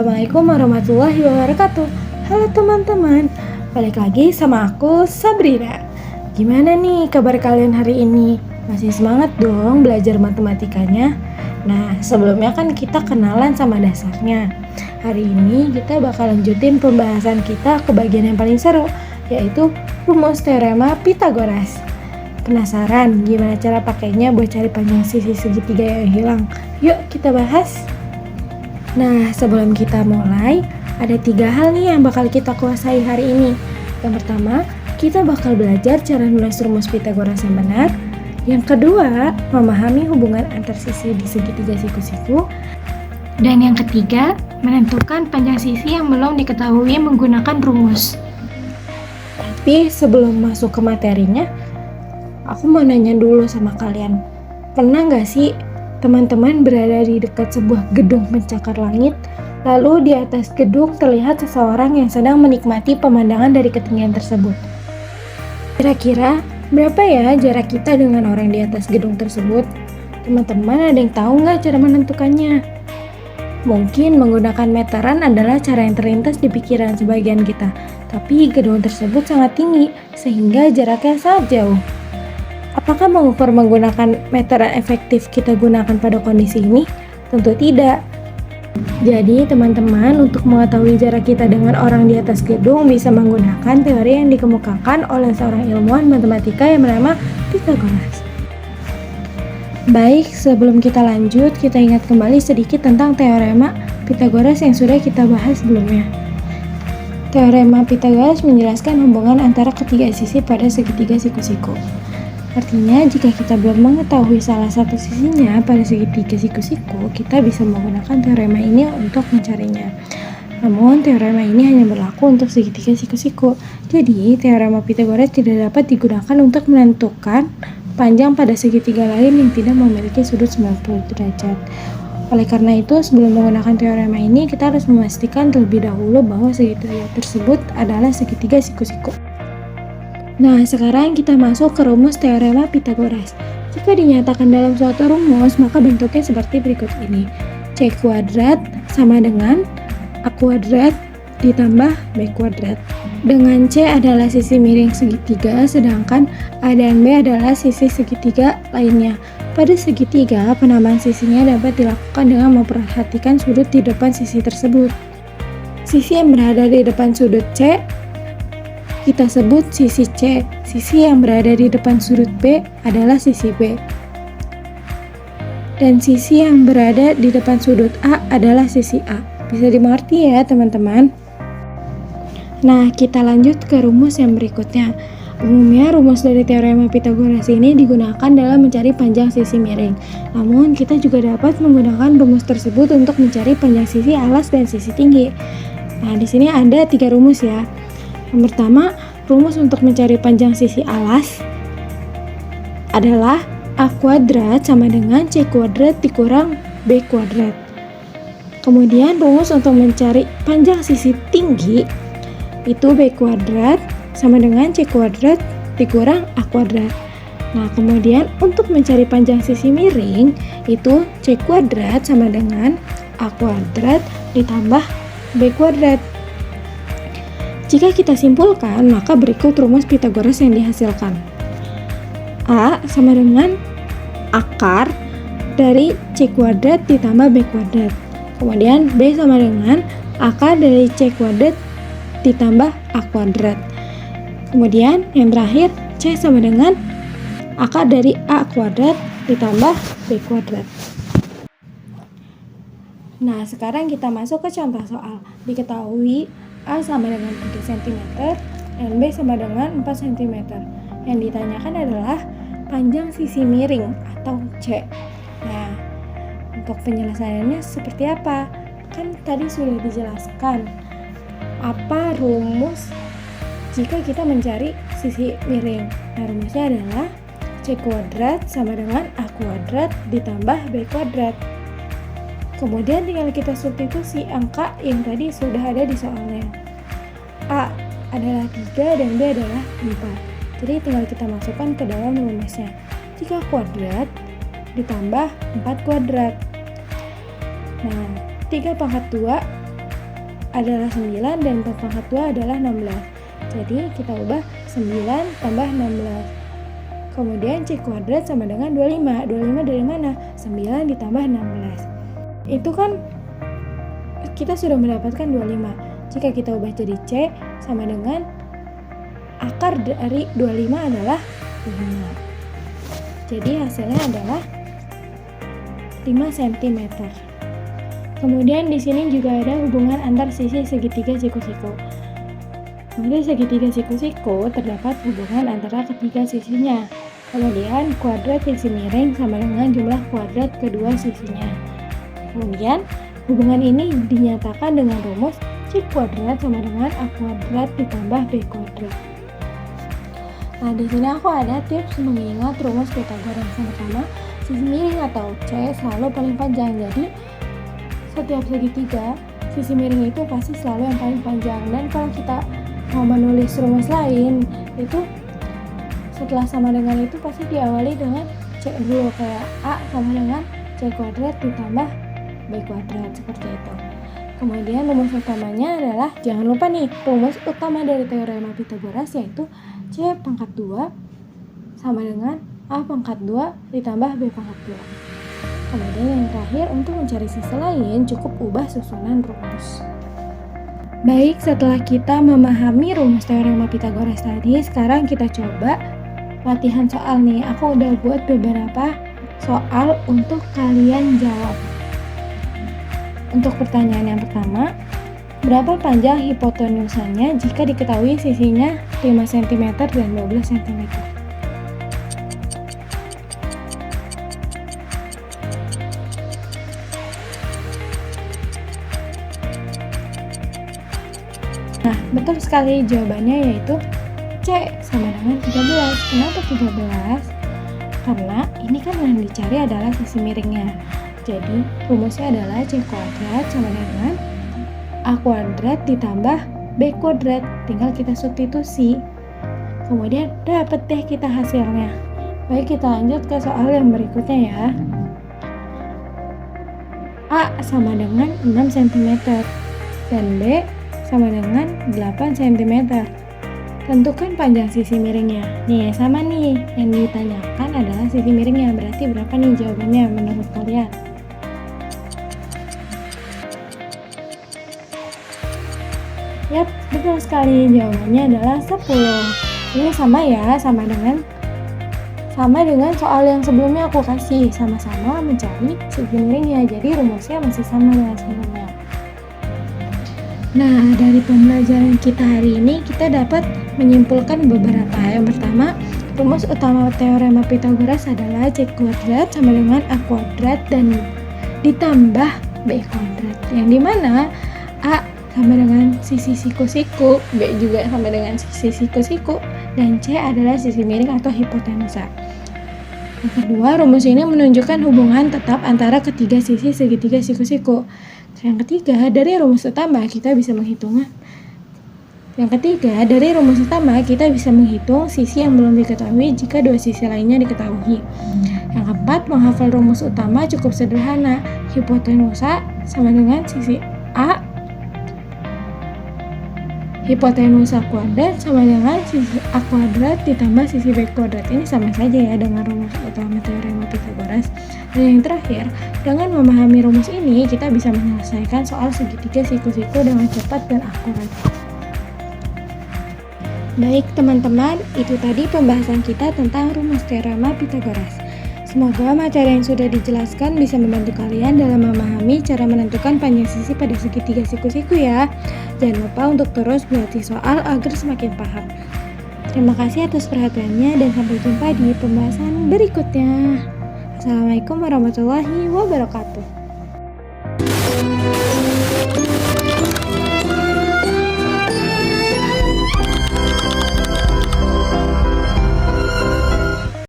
Assalamualaikum warahmatullahi wabarakatuh. Halo teman-teman, balik lagi sama aku Sabrina. Gimana nih kabar kalian hari ini? Masih semangat dong belajar matematikanya? Nah, sebelumnya kan kita kenalan sama dasarnya. Hari ini kita bakal lanjutin pembahasan kita ke bagian yang paling seru, yaitu rumus teorema Pythagoras. Penasaran gimana cara pakainya buat cari panjang sisi segitiga yang hilang? Yuk kita bahas. Nah, sebelum kita mulai, ada 3 hal nih yang bakal kita kuasai hari ini. Yang pertama, kita bakal belajar cara menulis rumus Pythagoras yang benar. Yang kedua, memahami hubungan antar sisi di segitiga siku-siku. Dan yang ketiga, menentukan panjang sisi yang belum diketahui menggunakan rumus. Tapi sebelum masuk ke materinya, aku mau nanya dulu sama kalian. Pernah gak sih teman-teman berada di dekat sebuah gedung pencakar langit, lalu di atas gedung terlihat seseorang yang sedang menikmati pemandangan dari ketinggian tersebut? Kira-kira berapa ya jarak kita dengan orang di atas gedung tersebut? Teman-teman ada yang tahu nggak cara menentukannya? Mungkin menggunakan meteran adalah cara yang terlintas di pikiran sebagian kita, tapi gedung tersebut sangat tinggi sehingga jaraknya sangat jauh. Apakah mengukur menggunakan meteran efektif kita gunakan pada kondisi ini? Tentu tidak. Jadi teman-teman, untuk mengetahui jarak kita dengan orang di atas gedung bisa menggunakan teori yang dikemukakan oleh seorang ilmuwan matematika yang bernama Pythagoras. Baik, sebelum kita lanjut, kita ingat kembali sedikit tentang teorema Pythagoras yang sudah kita bahas sebelumnya. Teorema Pythagoras menjelaskan hubungan antara ketiga sisi pada segitiga siku-siku. Artinya, jika kita belum mengetahui salah satu sisinya pada segitiga siku-siku, kita bisa menggunakan teorema ini untuk mencarinya. Namun, teorema ini hanya berlaku untuk segitiga siku-siku. Jadi, teorema Pythagoras tidak dapat digunakan untuk menentukan panjang pada segitiga lain yang tidak memiliki sudut 90 derajat. Oleh karena itu, sebelum menggunakan teorema ini, kita harus memastikan terlebih dahulu bahwa segitiga tersebut adalah segitiga siku-siku. Nah, sekarang kita masuk ke rumus teorema Pythagoras. Jika dinyatakan dalam suatu rumus, maka bentuknya seperti berikut ini. C kuadrat sama dengan A kuadrat ditambah B kuadrat. Dengan C adalah sisi miring segitiga, sedangkan A dan B adalah sisi segitiga lainnya. Pada segitiga, penamaan sisinya dapat dilakukan dengan memperhatikan sudut di depan sisi tersebut. Sisi yang berada di depan sudut C kita sebut sisi C. Sisi yang berada di depan sudut B adalah sisi B. Dan sisi yang berada di depan sudut A adalah sisi A. Bisa dimengerti ya teman-teman? Nah, kita lanjut ke rumus yang berikutnya. Umumnya rumus dari teorema Pythagoras ini digunakan dalam mencari panjang sisi miring. Namun, kita juga dapat menggunakan rumus tersebut untuk mencari panjang sisi alas dan sisi tinggi. Nah, di sini ada 3 rumus ya. Yang pertama, rumus untuk mencari panjang sisi alas adalah A kuadrat sama dengan C kuadrat dikurang B kuadrat. Kemudian rumus untuk mencari panjang sisi tinggi itu B kuadrat sama dengan C kuadrat dikurang A kuadrat. Nah, kemudian untuk mencari panjang sisi miring itu C kuadrat sama dengan A kuadrat ditambah B kuadrat. Jika kita simpulkan, maka berikut rumus Pythagoras yang dihasilkan. A sama dengan akar dari C kuadrat ditambah B kuadrat. Kemudian B sama dengan akar dari C kuadrat ditambah A kuadrat. Kemudian yang terakhir C sama dengan akar dari A kuadrat ditambah B kuadrat. Nah, sekarang kita masuk ke contoh soal. Diketahui A sama dengan 3 cm dan B sama dengan 4 cm. Yang ditanyakan adalah panjang sisi miring atau C. Nah, untuk penjelasannya seperti apa? Kan tadi sudah dijelaskan apa rumus jika kita mencari sisi miring. Nah, rumusnya adalah C kuadrat sama dengan A kuadrat ditambah B kuadrat. Kemudian tinggal kita substitusi angka yang tadi sudah ada di soalnya. A adalah 3 dan B adalah 4. Jadi tinggal kita masukkan ke dalam rumusnya. 3 kuadrat ditambah 4 kuadrat. Nah, 3 pangkat 2 adalah 9 dan 4 pangkat 2 adalah 16. Jadi kita ubah 9 tambah 16. Kemudian C kuadrat sama dengan 25. 25 dari mana? 9 ditambah 16. Itu kan kita sudah mendapatkan 25. Jika kita ubah jadi C sama dengan akar dari 25 adalah 5. Jadi hasilnya adalah 5 cm. Kemudian di sini juga ada hubungan antar sisi segitiga siku-siku. Pada segitiga siku-siku terdapat hubungan antara ketiga sisinya. Kemudian kuadrat sisi miring sama dengan jumlah kuadrat kedua sisinya. Kemudian hubungan ini dinyatakan dengan rumus C kuadrat sama dengan A kuadrat ditambah B kuadrat. Nah, di sini aku ada tips mengingat rumus Pythagoras. Yang pertama, sisi miring atau C selalu paling panjang. Jadi setiap segitiga, sisi miring itu pasti selalu yang paling panjang. Dan kalau kita mau menulis rumus lain, itu setelah sama dengan itu pasti diawali dengan C dulu, kayak A sama dengan C kuadrat ditambah B kuadrat, seperti itu. Kemudian rumus utamanya adalah, jangan lupa nih, rumus utama dari teorema Pythagoras yaitu C pangkat 2 sama dengan A pangkat 2 ditambah B pangkat 2. Kemudian yang terakhir, untuk mencari sisi lain cukup ubah susunan rumus. Baik, setelah kita memahami rumus teorema Pythagoras tadi, sekarang kita coba latihan soal nih. Aku udah buat beberapa soal untuk kalian jawab. Untuk pertanyaan yang pertama, berapa panjang hipotenusanya jika diketahui sisinya 5 cm dan 12 cm? Nah, betul sekali, jawabannya yaitu C sama dengan 13. Kenapa 13? Karena ini kan yang dicari adalah sisi miringnya. Jadi rumusnya adalah C kuadrat sama dengan A kuadrat ditambah B kuadrat. Tinggal kita substitusi. Kemudian dapat deh kita hasilnya. Baik, kita lanjut ke soal yang berikutnya ya. A sama dengan 6 cm dan B sama dengan 8 cm. Tentukan panjang sisi miringnya. Nih, sama nih. Yang ditanyakan adalah sisi miringnya. Berarti berapa nih jawabannya menurut kalian? Yap, betul sekali. Jawabannya adalah 10. Ini sama ya, sama dengan soal yang sebelumnya aku kasih. Sama-sama mencari sisi miringnya. Jadi rumusnya masih sama dengan sebelumnya. Nah, dari pembelajaran kita hari ini kita dapat menyimpulkan beberapa. Yang pertama, rumus utama teorema Pythagoras adalah C kuadrat sama dengan A kuadrat dan ditambah B kuadrat. Yang dimana A sama dengan sisi siku-siku, B juga sama dengan sisi siku-siku, dan C adalah sisi miring atau hipotenusa. Yang kedua, rumus ini menunjukkan hubungan tetap antara ketiga sisi segitiga siku-siku. Yang ketiga, dari rumus utama kita bisa menghitung sisi yang belum diketahui jika dua sisi lainnya diketahui. Yang keempat, menghafal rumus utama cukup sederhana. Hipotenusa sama dengan sisi A, hipotenusa kuadrat sama dengan sisi A kuadrat ditambah sisi B kuadrat. Ini sama saja ya dengan rumus utama teorema Pythagoras. Dan yang terakhir, dengan memahami rumus ini kita bisa menyelesaikan soal segitiga siku-siku dengan cepat dan akurat. Baik teman-teman, itu tadi pembahasan kita tentang rumus teorema Pythagoras. Semoga materi yang sudah dijelaskan bisa membantu kalian dalam memahami cara menentukan panjang sisi pada segitiga siku-siku ya. Jangan lupa untuk terus berlatih soal agar semakin paham. Terima kasih atas perhatiannya dan sampai jumpa di pembahasan berikutnya. Assalamualaikum warahmatullahi wabarakatuh.